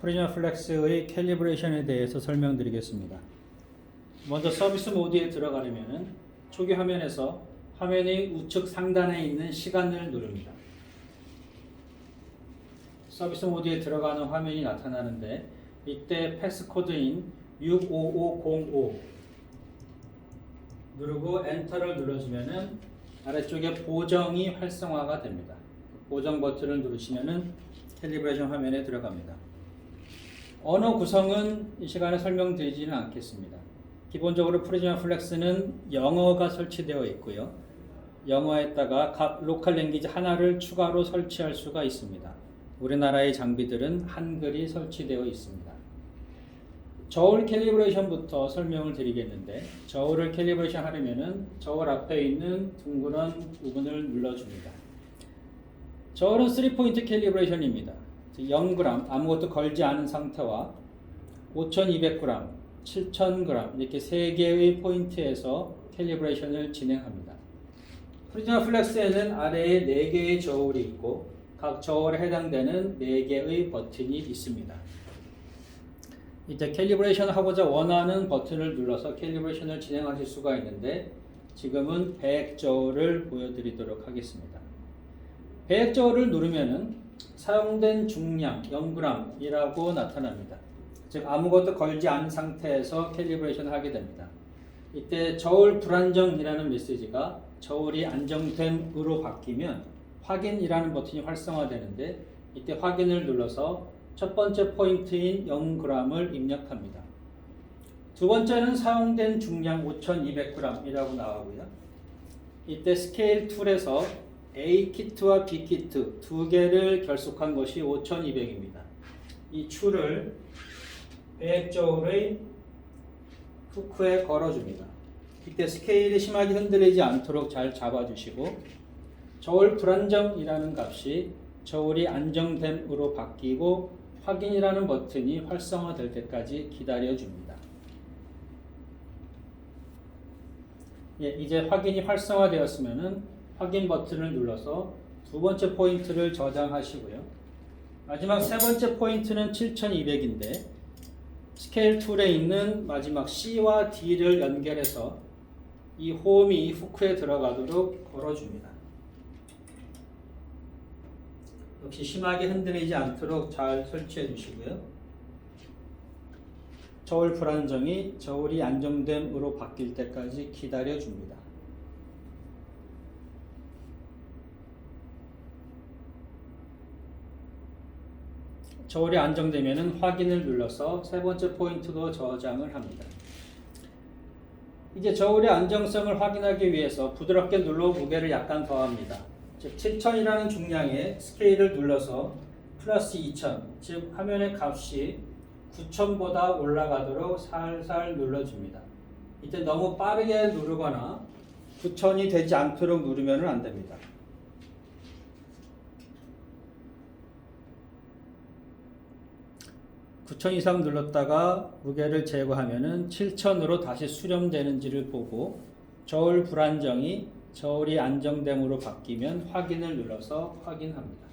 프리즈마 플렉스의 캘리브레이션에 대해서 설명드리겠습니다. 먼저 서비스 모드에 들어가려면 초기 화면에서 화면의 우측 상단에 있는 시간을 누릅니다. 서비스 모드에 들어가는 화면이 나타나는데 이때 패스코드인 65505 누르고 엔터를 눌러주면은 아래쪽에 보정이 활성화가 됩니다. 보정 버튼을 누르시면은 캘리브레이션 화면에 들어갑니다. 언어 구성은 이 시간에 설명드리지는 않겠습니다. 기본적으로 프리즈마 플렉스는 영어가 설치되어 있고요. 영어에다가 각 로컬 랭귀지 하나를 추가로 설치할 수가 있습니다. 우리나라의 장비들은 한글이 설치되어 있습니다. 저울 캘리브레이션부터 설명을 드리겠는데, 저울을 캘리브레이션 하려면은 저울 앞에 있는 둥그런 부분을 눌러줍니다. 저울은 3포인트 캘리브레이션입니다. 0g 아무것도 걸지 않은 상태와 5200g, 7000g 이렇게 3개의 포인트에서 캘리브레이션을 진행합니다. 프리즈마 플렉스에는 아래에 4개의 저울이 있고 각 저울에 해당되는 4개의 버튼이 있습니다. 이제 캘리브레이션을 하고자 원하는 버튼을 눌러서 캘리브레이션을 진행하실 수가 있는데, 지금은 100저울을 보여드리도록 하겠습니다. 100저울을 누르면은 사용된 중량 0g이라고 나타납니다. 즉 아무것도 걸지 않은 상태에서 캘리브레이션을 하게 됩니다. 이때 저울 불안정이라는 메시지가 저울이 안정됨으로 바뀌면 확인이라는 버튼이 활성화되는데, 이때 확인을 눌러서 첫 번째 포인트인 0g을 입력합니다. 두 번째는 사용된 중량 5200g이라고 나오고요. 이때 스케일 툴에서 A 키트와 B 키트 두 개를 결속한 것이 5200입니다. 이 줄을 100저울의 후크에 걸어줍니다. 이때 스케일이 심하게 흔들리지 않도록 잘 잡아주시고, 저울 불안정이라는 값이 저울이 안정됨으로 바뀌고 확인이라는 버튼이 활성화될 때까지 기다려줍니다. 이제 확인이 활성화되었으면 확인 버튼을 눌러서 두 번째 포인트를 저장하시고요. 마지막 세 번째 포인트는 7200인데 스케일 툴에 있는 마지막 C와 D를 연결해서 이 홈이 후크에 들어가도록 걸어줍니다. 역시 심하게 흔들리지 않도록 잘 설치해 주시고요. 저울 불안정이 저울이 안정됨으로 바뀔 때까지 기다려 줍니다. 저울이 안정되면 확인을 눌러서 세 번째 포인트도 저장을 합니다. 이제 저울의 안정성을 확인하기 위해서 부드럽게 눌러 무게를 약간 더합니다. 즉 7000이라는 중량의 스케일을 눌러서 플러스 2000, 즉 화면의 값이 9000보다 올라가도록 살살 눌러줍니다. 이때 너무 빠르게 누르거나 9000이 되지 않도록 누르면 안 됩니다. 9000 이상 눌렀다가 무게를 제거하면은 7000으로 다시 수렴되는지를 보고, 저울 불안정이 저울이 안정됨으로 바뀌면 확인을 눌러서 확인합니다.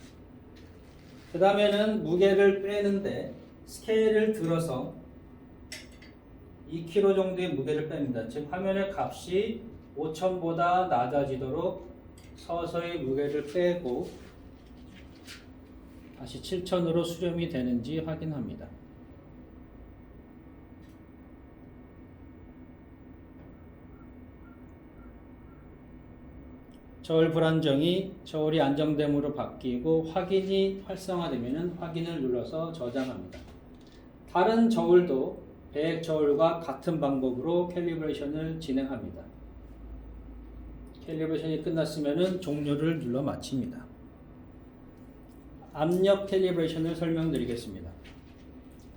그 다음에는 무게를 빼는데 스케일을 들어서 2kg 정도의 무게를 뺍니다. 즉 화면의 값이 5000보다 낮아지도록 서서히 무게를 빼고 다시 7000으로 수렴이 되는지 확인합니다. 저울 불안정이 저울이 안정됨으로 바뀌고 확인이 활성화되면 확인을 눌러서 저장합니다. 다른 저울도 100저울과 같은 방법으로 캘리브레이션을 진행합니다. 캘리브레이션이 끝났으면 종료를 눌러 마칩니다. 압력 캘리브레이션을 설명드리겠습니다.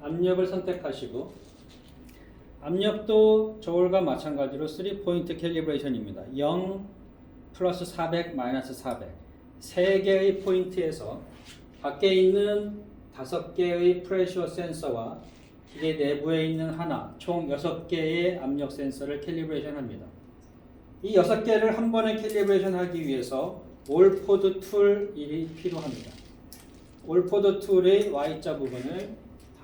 압력을 선택하시고, 압력도 저울과 마찬가지로 3포인트 캘리브레이션입니다. 0 플러스 400 마이너스 400 3개의 포인트에서 밖에 있는 5개의 프레셔 센서와 기계 내부에 있는 하나, 총 6개의 압력 센서를 캘리브레이션 합니다. 이 6개를 한 번에 캘리브레이션 하기 위해서 올포드 툴이 필요합니다. 올포드 툴의 Y자 부분을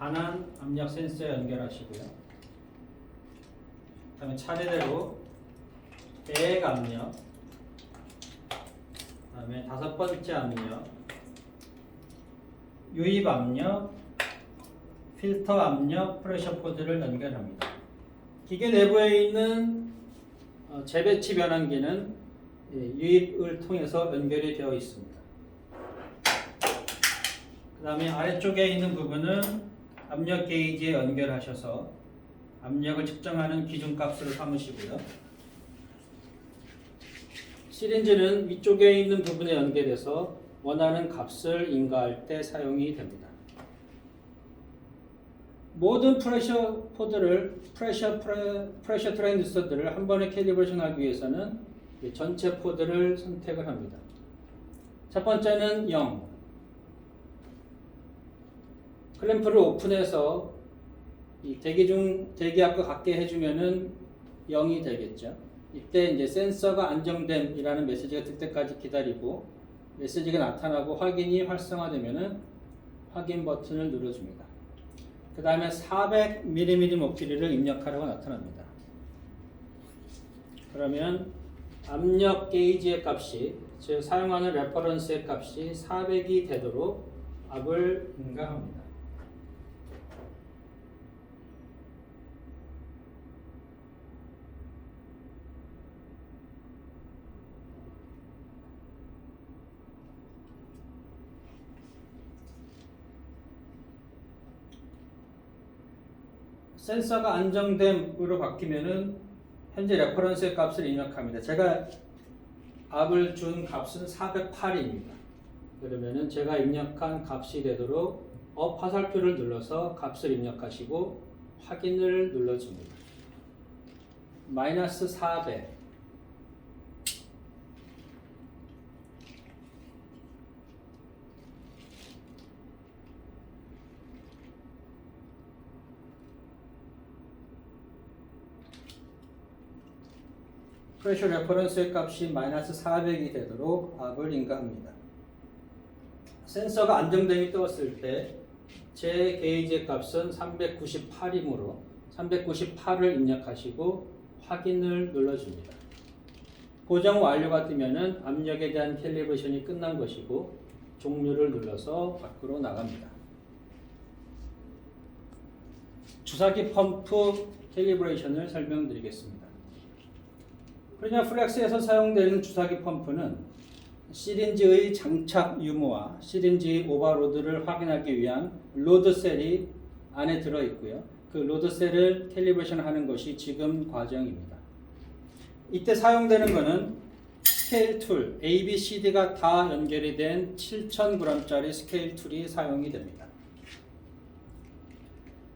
반환 압력 센서에 연결하시고요. 그다음에 차례대로 배액 압력, 그다음에 다섯 번째 압력, 유입 압력, 필터 압력, 프레셔 포드를 연결합니다. 기계 내부에 있는 재배치 변환기는 유입을 통해서 연결이 되어 있습니다. 그 다음에 아래쪽에 있는 부분은 압력 게이지에 연결하셔서 압력을 측정하는 기준값으로 삼으시고요. 시린지는 위쪽에 있는 부분에 연결해서 원하는 값을 인가할 때 사용이 됩니다. 모든 프레셔 포드를 프레셔 트랜지스터들을 한 번에 캘리브레이션하기 위해서는 전체 포드를 선택을 합니다. 첫 번째는 0. 클램프를 오픈해서 이 대기압과 같게 해주면은 0이 되겠죠. 이때 이제 센서가 안정됨이라는 메시지가 뜰 때까지 기다리고 메시지가 나타나고 확인이 활성화되면은 확인 버튼을 눌러줍니다. 그 다음에 400mm 머큐리를 입력하라고 나타납니다. 그러면 압력 게이지의 값이, 즉 사용하는 레퍼런스의 값이 400이 되도록 압을 인가합니다. 센서가 안정됨으로 바뀌면은 현재 레퍼런스의 값을 입력합니다. 제가 압을 준 값은 408입니다. 그러면은 제가 입력한 값이 되도록 업 화살표를 눌러서 값을 입력하시고 확인을 눌러줍니다. 마이너스 400. 프레셔 레퍼런스의 값이 마이너스 400이 되도록 압을 인가합니다. 센서가 안정됨이 떴을 때 제 게이지의 값은 398이므로 398을 입력하시고 확인을 눌러줍니다. 고정 완료가 뜨면은 압력에 대한 캘리브레이션이 끝난 것이고 종료를 눌러서 밖으로 나갑니다. 주사기 펌프 캘리브레이션을 설명드리겠습니다. 프리미어 플렉스에서 사용되는 주사기 펌프는 시린지의 장착 유무와 시린지 오버로드를 확인하기 위한 로드셀이 안에 들어있고요. 그 로드셀을 캘리브레이션 하는 것이 지금 과정입니다. 이때 사용되는 것은 스케일 툴, A, B, CD가 다 연결이 된 7000g짜리 스케일 툴이 사용이 됩니다.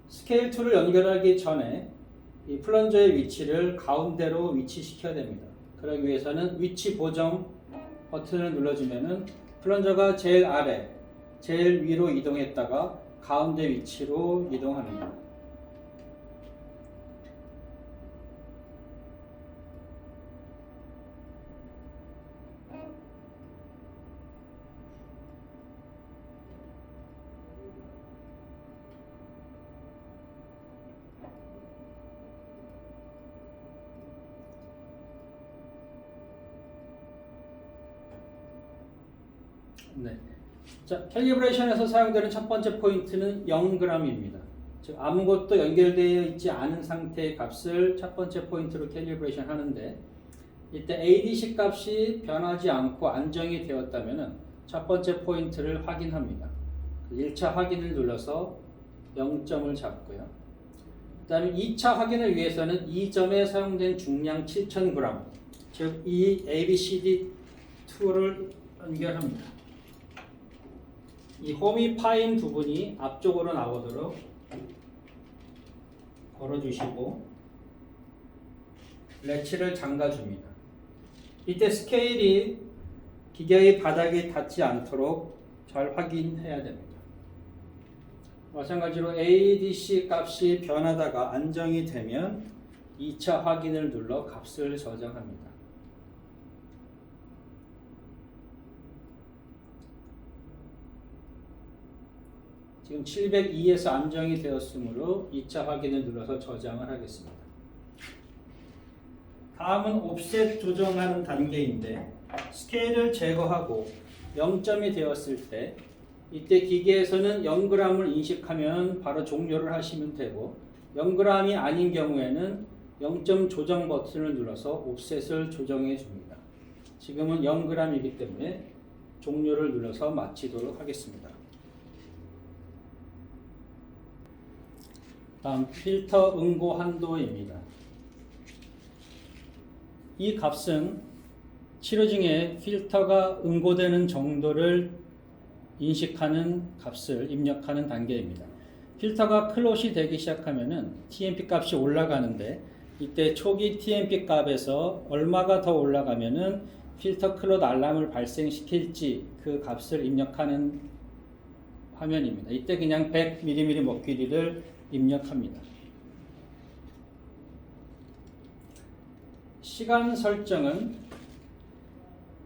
스케일 툴을 연결하기 전에 이 플런저의 위치를 가운데로 위치시켜야 됩니다. 그러기 위해서는 위치 보정 버튼을 눌러주면은 플런저가 제일 아래, 제일 위로 이동했다가 가운데 위치로 이동합니다. 네. 자, 캘리브레이션에서 사용되는 첫 번째 포인트는 0g입니다. 즉 아무것도 연결되어 있지 않은 상태의 값을 첫 번째 포인트로 캘리브레이션 하는데 이때 ADC 값이 변하지 않고 안정이 되었다면 첫 번째 포인트를 확인합니다. 1차 확인을 눌러서 0점을 잡고요. 그 다음에 2차 확인을 위해서는 이 점에 사용된 중량 7000g, 즉 이 ABCD2를 연결합니다. 이 홈이 파인 부분이 앞쪽으로 나오도록 걸어주시고 레치를 잠가줍니다. 이때 스케일이 기계의 바닥에 닿지 않도록 잘 확인해야 됩니다. 마찬가지로 ADC 값이 변하다가 안정이 되면 2차 확인을 눌러 값을 저장합니다. 지금 702에서 안정이 되었으므로 2차 확인을 눌러서 저장을 하겠습니다. 다음은 옵셋 조정하는 단계인데 스케일을 제거하고 0점이 되었을 때 이때 기계에서는 0g을 인식하면 바로 종료를 하시면 되고 0g이 아닌 경우에는 0점 조정 버튼을 눌러서 옵셋을 조정해 줍니다. 지금은 0g이기 때문에 종료를 눌러서 마치도록 하겠습니다. 다음 필터 응고 한도입니다. 이 값은 치료 중에 필터가 응고되는 정도를 인식하는 값을 입력하는 단계입니다. 필터가 클롯이 되기 시작하면은 TMP 값이 올라가는데 이때 초기 TMP 값에서 얼마가 더 올라가면은 필터 클롯 알람을 발생시킬지 그 값을 입력하는 화면입니다. 이때 그냥 100mm 먹길이를 입력합니다. 시간 설정은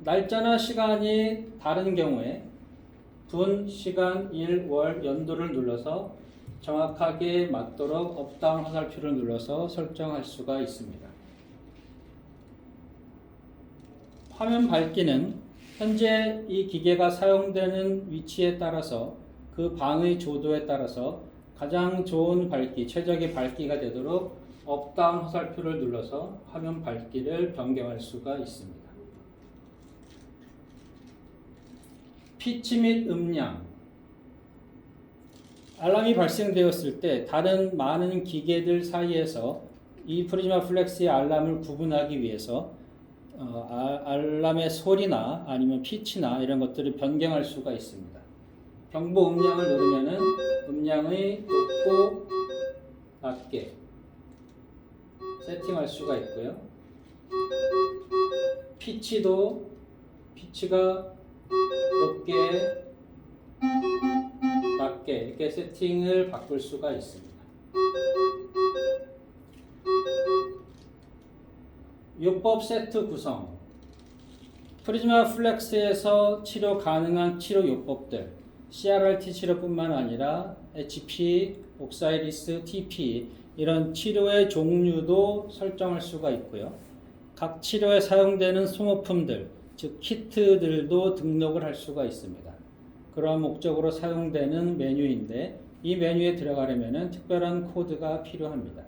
날짜나 시간이 다른 경우에 분, 시간, 일, 월, 연도를 눌러서 정확하게 맞도록 업다운 화살표를 눌러서 설정할 수가 있습니다. 화면 밝기는 현재 이 기계가 사용되는 위치에 따라서 그 방의 조도에 따라서 가장 좋은 밝기, 최적의 밝기가 되도록 업다운 화살표를 눌러서 화면 밝기를 변경할 수가 있습니다. 피치 및 음량. 알람이 발생되었을 때 다른 많은 기계들 사이에서 이 프리즈마 플렉스의 알람을 구분하기 위해서 알람의 소리나 아니면 피치나 이런 것들을 변경할 수가 있습니다. 경보 음량을 누르면은 음량의 높고 낮게 세팅할 수가 있고요. 피치가 높게 낮게 이렇게 세팅을 바꿀 수가 있습니다. 요법 세트 구성. 프리즈마 플렉스에서 치료 가능한 치료 요법들, CRRT 치료뿐만 아니라 HP, 옥사이리스, TP 이런 치료의 종류도 설정할 수가 있고요. 각 치료에 사용되는 소모품들, 즉 키트들도 등록을 할 수가 있습니다. 그러한 목적으로 사용되는 메뉴인데 이 메뉴에 들어가려면 특별한 코드가 필요합니다.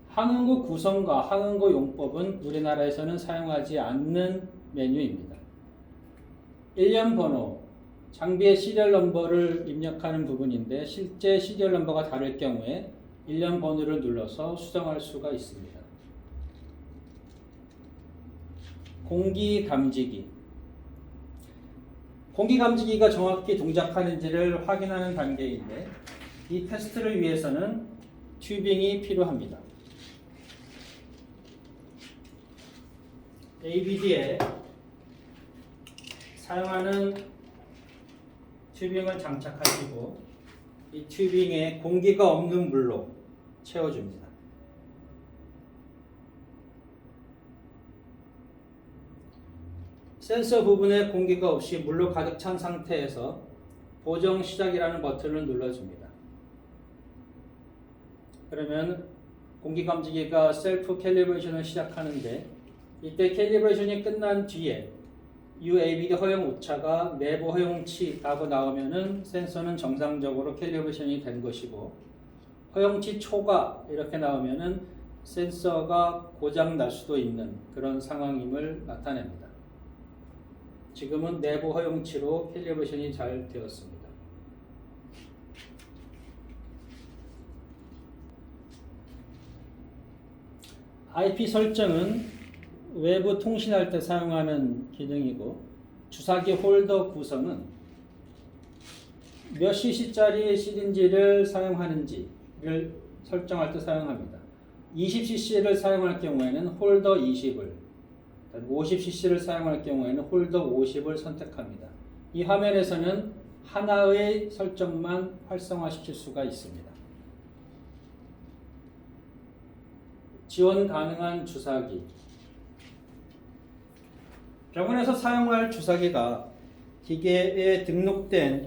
항응고 구성과 항응고 용법은 우리나라에서는 사용하지 않는 메뉴입니다. 일련 번호, 장비의 시리얼 넘버를 입력하는 부분인데 실제 시리얼 넘버가 다를 경우에 일련 번호를 눌러서 수정할 수가 있습니다. 공기 감지기. 공기 감지기가 정확히 동작하는지를 확인하는 단계인데 이 테스트를 위해서는 튜빙이 필요합니다. ABD에 사용하는 튜빙을 장착하시고 이 튜빙에 공기가 없는 물로 채워줍니다. 센서 부분에 공기가 없이 물로 가득 찬 상태에서 보정 시작이라는 버튼을 눌러줍니다. 그러면 공기 감지기가 셀프 캘리브레이션을 시작하는데 이때 캘리브레이션이 끝난 뒤에 UABD 허용 오차가 내부 허용치라고 나오면은 센서는 정상적으로 캘리브레이션이 된 것이고 허용치 초과 이렇게 나오면은 센서가 고장 날 수도 있는 그런 상황임을 나타냅니다. 지금은 내부 허용치로 캘리브레이션이 잘 되었습니다. IP 설정은 외부 통신할 때 사용하는 기능이고 주사기 홀더 구성은 몇 cc짜리 시린지를 사용하는지를 설정할 때 사용합니다. 20cc를 사용할 경우에는 홀더 20을 50cc를 사용할 경우에는 홀더 50을 선택합니다. 이 화면에서는 하나의 설정만 활성화시킬 수가 있습니다. 지원 가능한 주사기. 병원에서 사용할 주사기가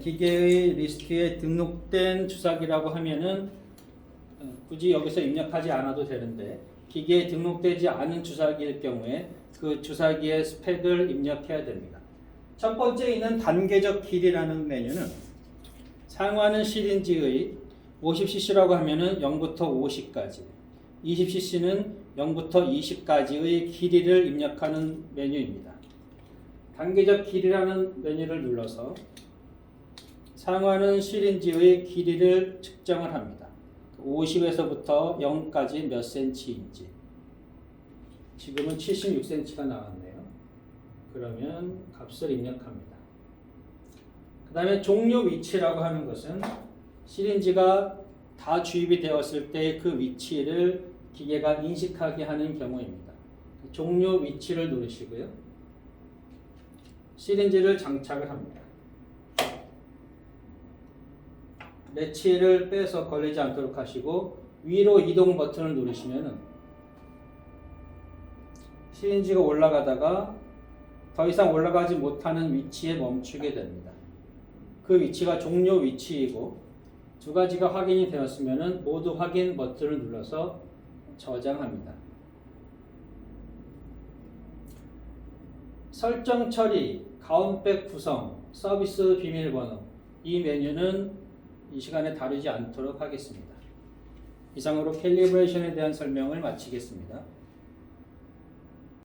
기계의 리스트에 등록된 주사기라고 하면은 굳이 여기서 입력하지 않아도 되는데 기계에 등록되지 않은 주사기일 경우에 그 주사기의 스펙을 입력해야 됩니다. 첫 번째 있는 단계적 길이라는 메뉴는 사용하는 시린지의 50cc라고 하면은 0부터 50까지, 20cc는 0부터 20까지의 길이를 입력하는 메뉴입니다. 단계적 길이라는 메뉴를 눌러서 사용하는 시린지의 길이를 측정을 합니다. 50에서부터 0까지 몇 cm인지. 지금은 76cm가 나왔네요. 그러면 값을 입력합니다. 그 다음에 종료 위치라고 하는 것은 시린지가 다 주입이 되었을 때 그 위치를 기계가 인식하게 하는 경우입니다. 종료 위치를 누르시고요. 시린지를 장착을 합니다. 매치를 빼서 걸리지 않도록 하시고 위로 이동 버튼을 누르시면 시린지가 올라가다가 더 이상 올라가지 못하는 위치에 멈추게 됩니다. 그 위치가 종료 위치이고 두 가지가 확인이 되었으면 모두 확인 버튼을 눌러서 저장합니다. 설정 처리, 가온백 구성, 서비스 비밀번호 이 메뉴는 이 시간에 다루지 않도록 하겠습니다. 이상으로 캘리브레이션에 대한 설명을 마치겠습니다.